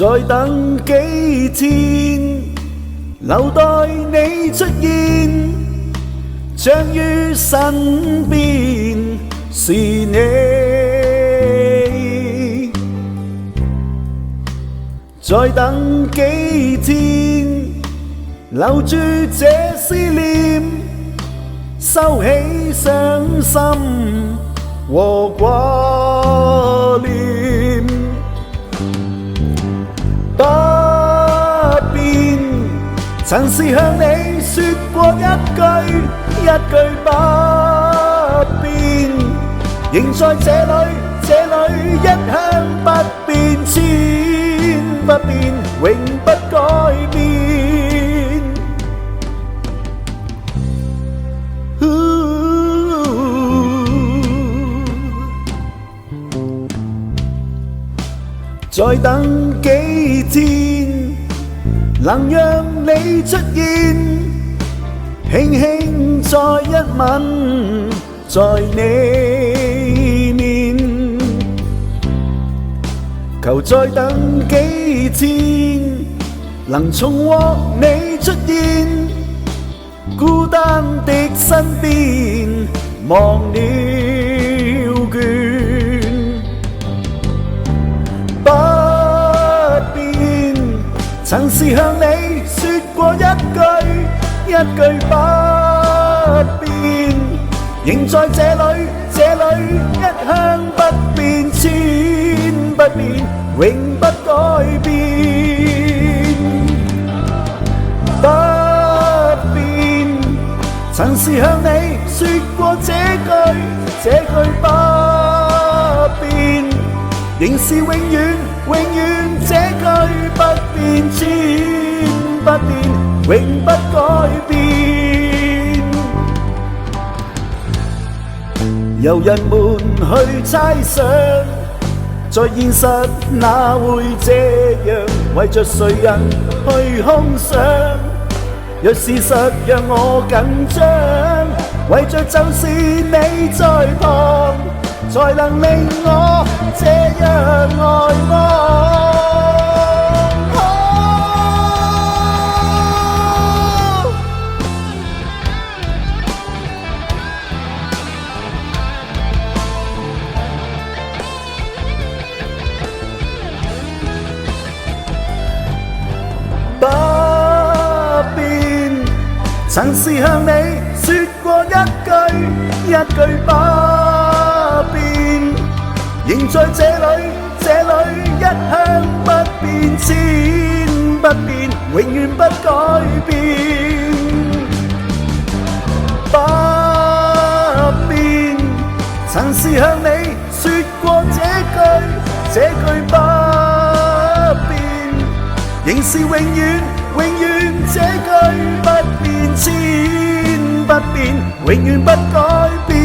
再等幾天，留待你出現，將於身邊是你。再等幾天，留住這思念，收起傷心和掛念。不變，曾是向你說過一句不變，仍在這裏一向不變，千不變，永不改變。再等幾天，能讓你出現，輕輕再一吻在你面。求再等幾天，能重獲你出現，孤單的身邊忘了倦。不變，曾是向你說過一句不變，仍在這裏一向不變，千不變，永不改變。不變，曾是向你說過這句不變，仍是永遠這句不變，千不變，永不改變。由人們去猜想，在現實哪會這樣？為着誰人去空想？若事實讓我緊張，為着就是你在旁，才能令我這樣愛望。不變，曾是向你說過一句不變，仍在這裏一向不變，千不變，永遠不改變。不變，曾是向你說過這句不變，仍是永遠這句不變，千不變，永遠不改變。